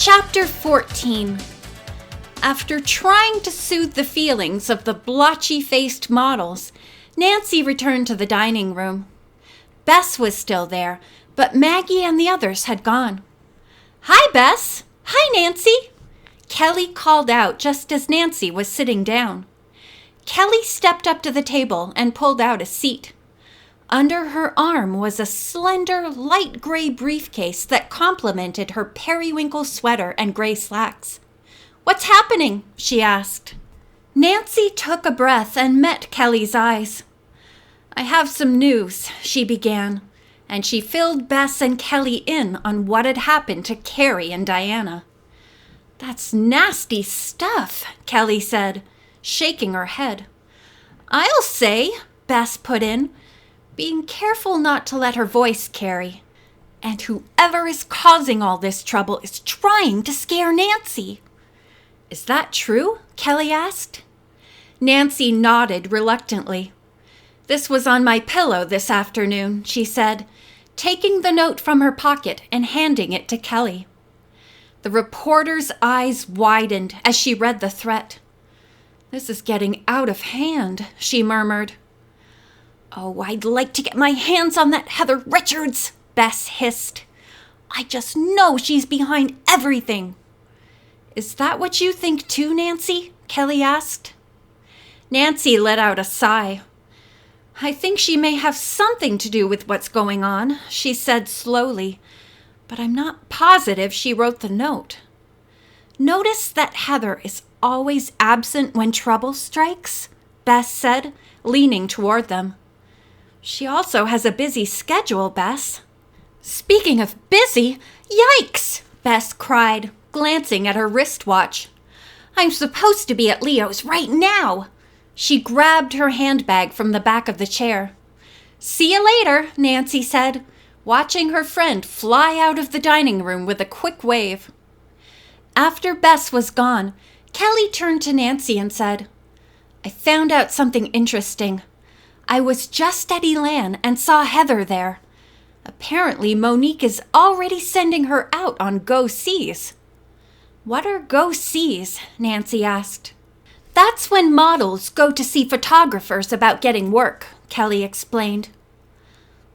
Chapter 14. After trying to soothe the feelings of the blotchy-faced models, Nancy returned to the dining room. Bess was still there, but Maggie and the others had gone. "Hi, Bess." "Hi, Nancy." Kelly called out just as Nancy was sitting down. Kelly stepped up to the table and pulled out a seat. Under her arm was a slender, light gray briefcase that complemented her periwinkle sweater and gray slacks. "What's happening?" she asked. Nancy took a breath and met Kelly's eyes. "I have some news," she began, and she filled Bess and Kelly in on what had happened to Carrie and Diana. "That's nasty stuff," Kelly said, shaking her head. "I'll say," Bess put in, being careful not to let her voice carry. "And whoever is causing all this trouble is trying to scare Nancy." "Is that true?" Kelly asked. Nancy nodded reluctantly. "This was on my pillow this afternoon," she said, taking the note from her pocket and handing it to Kelly. The reporter's eyes widened as she read the threat. "This is getting out of hand," she murmured. "Oh, I'd like to get my hands on that Heather Richards," Bess hissed. "I just know she's behind everything." "Is that what you think too, Nancy?" Kelly asked. Nancy let out a sigh. "I think she may have something to do with what's going on," she said slowly, "but I'm not positive she wrote the note." "Notice that Heather is always absent when trouble strikes?" Bess said, leaning toward them. "She also has a busy schedule, Bess." "Speaking of busy, yikes!" Bess cried, glancing at her wristwatch. "I'm supposed to be at Leo's right now." She grabbed her handbag from the back of the chair. "See you later," Nancy said, watching her friend fly out of the dining room with a quick wave. After Bess was gone, Kelly turned to Nancy and said, "I found out something interesting. I was just at Elan and saw Heather there. Apparently, Monique is already sending her out on go-sees." "What are go-sees?" Nancy asked. "That's when models go to see photographers about getting work," Kelly explained.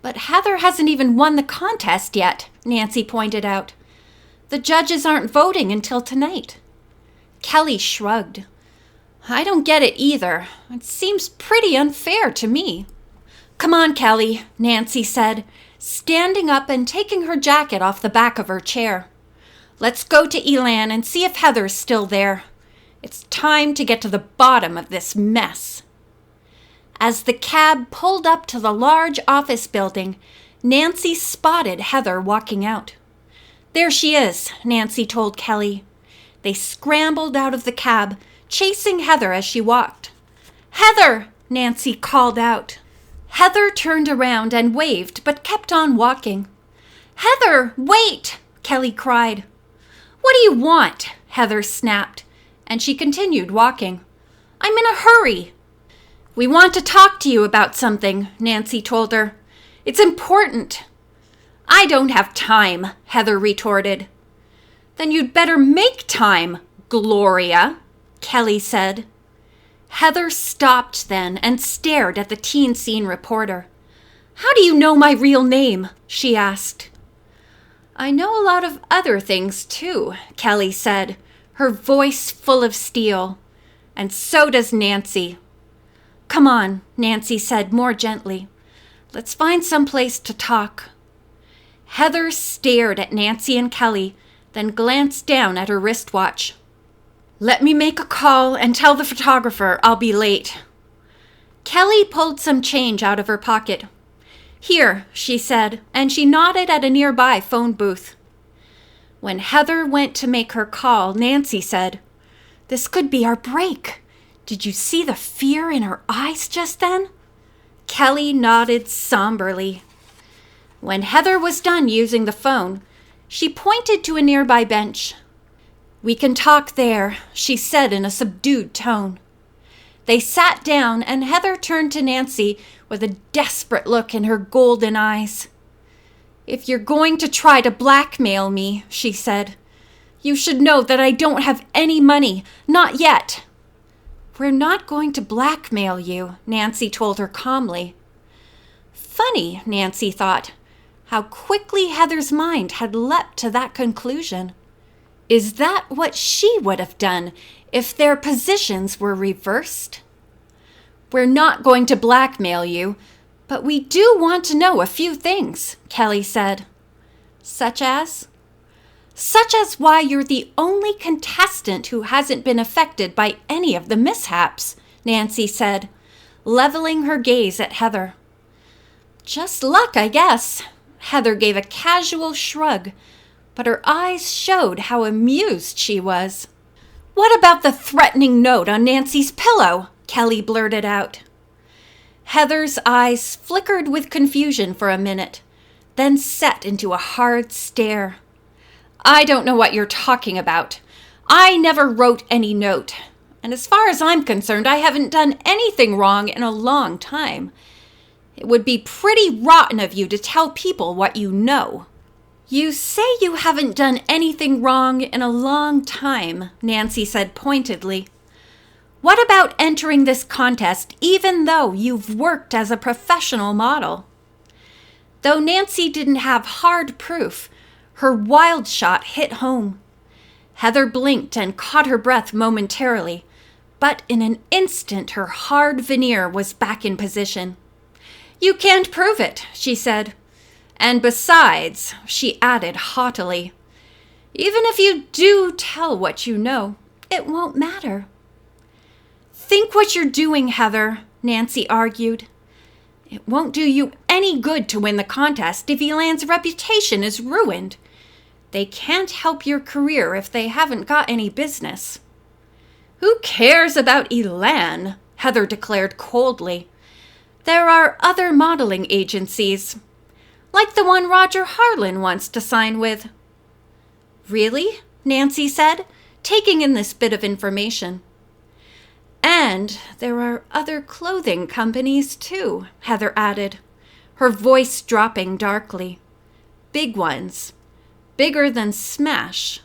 "But Heather hasn't even won the contest yet," Nancy pointed out. "The judges aren't voting until tonight." Kelly shrugged. "I don't get it either. It seems pretty unfair to me." "Come on, Kelly," Nancy said, standing up and taking her jacket off the back of her chair. "Let's go to Elan and see if Heather's still there. It's time to get to the bottom of this mess." As the cab pulled up to the large office building, Nancy spotted Heather walking out. "There she is," Nancy told Kelly. They scrambled out of the cab, chasing Heather as she walked. "Heather!" Nancy called out. Heather turned around and waved, but kept on walking. "Heather, wait!" Kelly cried. "What do you want?" Heather snapped, and she continued walking. "I'm in a hurry." "We want to talk to you about something," Nancy told her. "It's important." "I don't have time," Heather retorted. "Then you'd better make time, Gloria," Kelly said. Heather stopped then and stared at the teen scene reporter. "How do you know my real name?" she asked. "I know a lot of other things too," Kelly said, her voice full of steel. "And so does Nancy." "Come on," Nancy said more gently. "Let's find some place to talk." Heather stared at Nancy and Kelly, then glanced down at her wristwatch. "Let me make a call and tell the photographer I'll be late." Kelly pulled some change out of her pocket. "Here," she said, and she nodded at a nearby phone booth. When Heather went to make her call, Nancy said, "This could be our break. Did you see the fear in her eyes just then?" Kelly nodded somberly. When Heather was done using the phone, she pointed to a nearby bench. "We can talk there," she said in a subdued tone. They sat down, and Heather turned to Nancy with a desperate look in her golden eyes. "If you're going to try to blackmail me," she said, You should know that I don't have any money. Not yet." "We're not going to blackmail you," Nancy told her calmly. Funny, Nancy thought, how quickly Heather's mind had leapt to that conclusion. Is that what she would have done if their positions were reversed? "We're not going to blackmail you, but we do want to know a few things," Kelly said. "Such as?" "Such as why you're the only contestant who hasn't been affected by any of the mishaps," Nancy said, leveling her gaze at Heather. "Just luck, I guess." Heather gave a casual shrug, but her eyes showed how amused she was. "What about the threatening note on Nancy's pillow?" Kelly blurted out. Heather's eyes flickered with confusion for a minute, then set into a hard stare. "I don't know what you're talking about. I never wrote any note. And as far as I'm concerned, I haven't done anything wrong in a long time. It would be pretty rotten of you to tell people what you know." "You say you haven't done anything wrong in a long time," Nancy said pointedly. "What about entering this contest even though you've worked as a professional model?" Though Nancy didn't have hard proof, her wild shot hit home. Heather blinked and caught her breath momentarily, but in an instant her hard veneer was back in position. "You can't prove it," she said. "And besides," she added haughtily, "even if you do tell what you know, it won't matter." "Think what you're doing, Heather," Nancy argued. "It won't do you any good to win the contest if Elan's reputation is ruined. They can't help your career if they haven't got any business." "Who cares about Elan?" Heather declared coldly. "There are other modeling agencies, like the one Roger Harlan wants to sign with." "Really?" Nancy said, taking in this bit of information. "And there are other clothing companies too," Heather added, her voice dropping darkly. "Big ones. Bigger than Smash."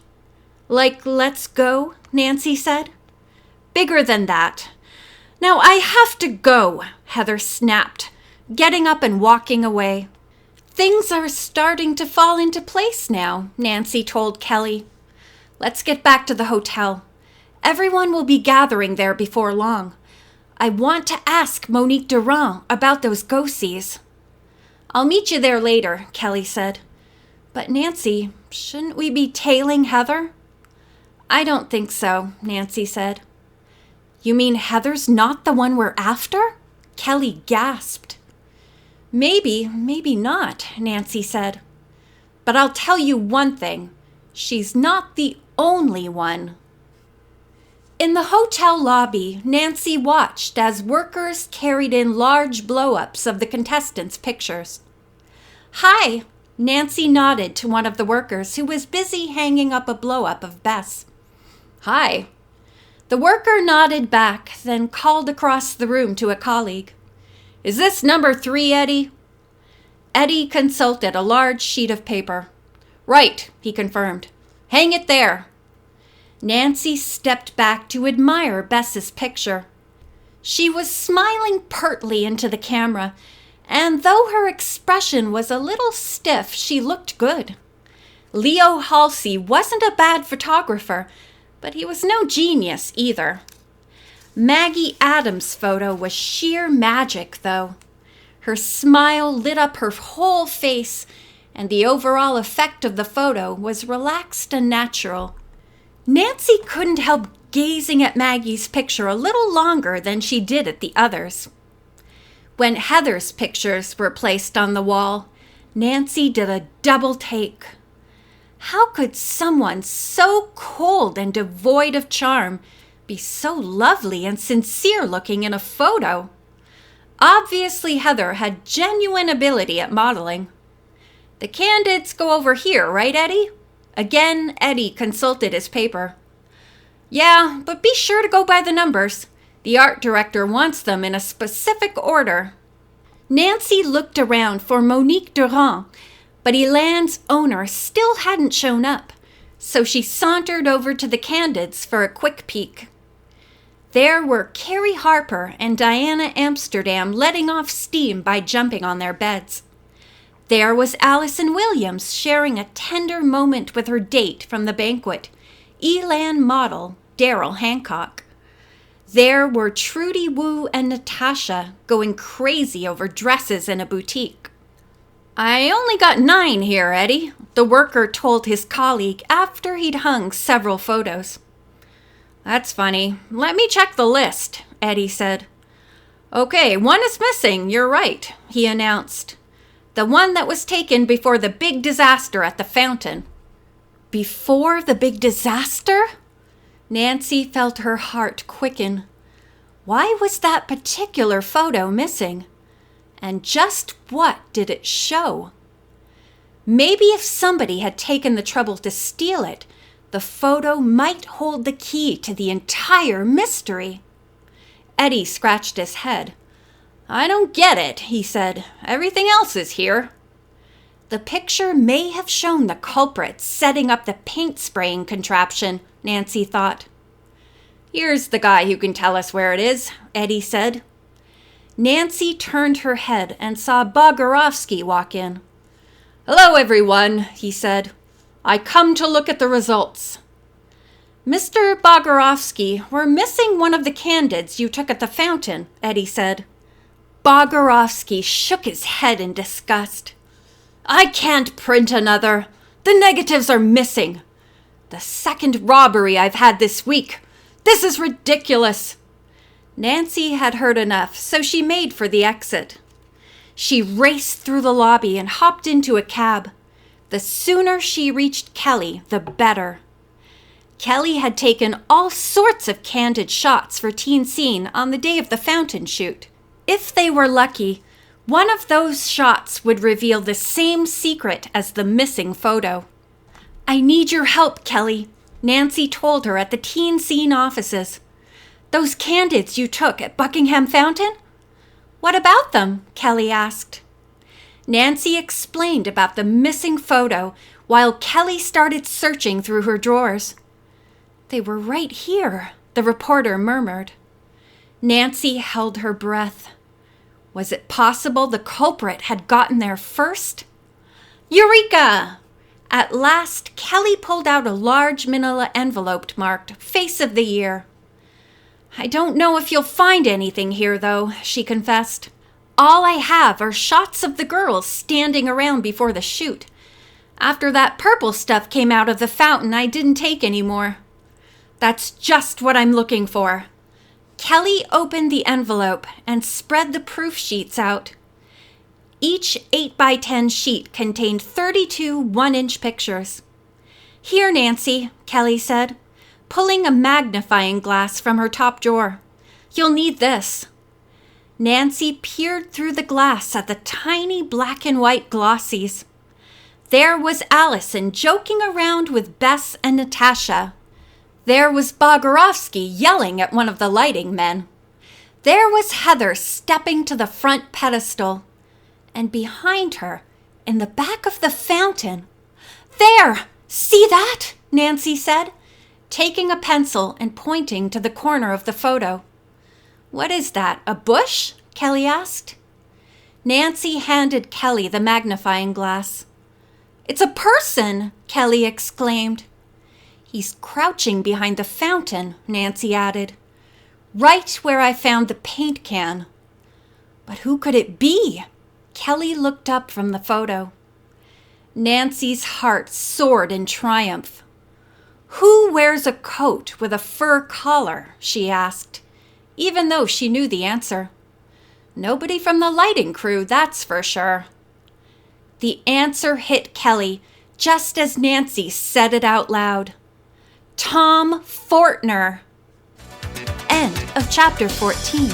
"Like Let's Go," Nancy said. "Bigger than that. Now I have to go," Heather snapped, getting up and walking away. "Things are starting to fall into place now," Nancy told Kelly. "Let's get back to the hotel. Everyone will be gathering there before long. I want to ask Monique Durand about those go-sees." "I'll meet you there later," Kelly said. "But Nancy, shouldn't we be tailing Heather?" "I don't think so," Nancy said. "You mean Heather's not the one we're after?" Kelly gasped. "Maybe, maybe not," Nancy said. "But I'll tell you one thing. She's not the only one." In the hotel lobby, Nancy watched as workers carried in large blow-ups of the contestants' pictures. "Hi," Nancy nodded to one of the workers who was busy hanging up a blow-up of Bess. "Hi." The worker nodded back, then called across the room to a colleague. "Is this number 3, Eddie?" Eddie consulted a large sheet of paper. "Right," he confirmed. "Hang it there." Nancy stepped back to admire Bess's picture. She was smiling pertly into the camera, and though her expression was a little stiff, she looked good. Leo Halsey wasn't a bad photographer, but he was no genius either. Maggie Adams' photo was sheer magic, though. Her smile lit up her whole face, and the overall effect of the photo was relaxed and natural. Nancy couldn't help gazing at Maggie's picture a little longer than she did at the others. When Heather's pictures were placed on the wall, Nancy did a double take. How could someone so cold and devoid of charm be so lovely and sincere-looking in a photo? Obviously, Heather had genuine ability at modeling. "The candidates go over here, right, Eddie?" Again, Eddie consulted his paper. "Yeah, but be sure to go by the numbers. The art director wants them in a specific order." Nancy looked around for Monique Durand, but Elan's owner still hadn't shown up, so she sauntered over to the Candids for a quick peek. There were Carrie Harper and Diana Amsterdam letting off steam by jumping on their beds. There was Allison Williams sharing a tender moment with her date from the banquet, Elan model Daryl Hancock. There were Trudy Wu and Natasha going crazy over dresses in a boutique. "I only got 9 here, Eddie," the worker told his colleague after he'd hung several photos. "That's funny. Let me check the list," Eddie said. "Okay, 1 is missing, you're right," he announced. "The one that was taken before the big disaster at the fountain." Before the big disaster? Nancy felt her heart quicken. Why was that particular photo missing? And just what did it show? Maybe if somebody had taken the trouble to steal it, the photo might hold the key to the entire mystery. Eddie scratched his head. "I don't get it," he said. "Everything else is here." The picture may have shown the culprit setting up the paint spraying contraption, Nancy thought. "Here's the guy who can tell us where it is," Eddie said. Nancy turned her head and saw Bogorovsky walk in. "Hello, everyone," he said. "I come to look at the results." "Mr. Bogorovsky, we're missing one of the Candids you took at the fountain," Eddie said. Bogorovsky shook his head in disgust. "I can't print another. The negatives are missing. The second robbery I've had this week. This is ridiculous." Nancy had heard enough, so she made for the exit. She raced through the lobby and hopped into a cab. The sooner she reached Kelly, the better. Kelly had taken all sorts of candid shots for Teen Scene on the day of the fountain shoot. If they were lucky, one of those shots would reveal the same secret as the missing photo. "I need your help, Kelly," Nancy told her at the Teen Scene offices. "Those candids you took at Buckingham Fountain?" "What about them?" Kelly asked. Nancy explained about the missing photo while Kelly started searching through her drawers. "They were right here," the reporter murmured. Nancy held her breath. Was it possible the culprit had gotten there first? Eureka! At last, Kelly pulled out a large manila envelope marked Face of the Year. "I don't know if you'll find anything here, though," she confessed. "All I have are shots of the girls standing around before the shoot. After that purple stuff came out of the fountain, I didn't take any more." "That's just what I'm looking for." Kelly opened the envelope and spread the proof sheets out. Each 8x10 sheet contained 32 1-inch pictures. "Here, Nancy," Kelly said, pulling a magnifying glass from her top drawer. "You'll need this." Nancy peered through the glass at the tiny black and white glossies. There was Allison joking around with Bess and Natasha. There was Bogorovsky yelling at one of the lighting men. There was Heather stepping to the front pedestal. And behind her, in the back of the fountain, "There! See that?" Nancy said, taking a pencil and pointing to the corner of the photo. "What is that, a bush?" Kelly asked. Nancy handed Kelly the magnifying glass. "It's a person!" Kelly exclaimed. "He's crouching behind the fountain," Nancy added. "Right where I found the paint can." "But who could it be?" Kelly looked up from the photo. Nancy's heart soared in triumph. "Who wears a coat with a fur collar?" she asked, even though she knew the answer. "Nobody from the lighting crew, that's for sure." The answer hit Kelly just as Nancy said it out loud. Tom Fortner. End of chapter 14.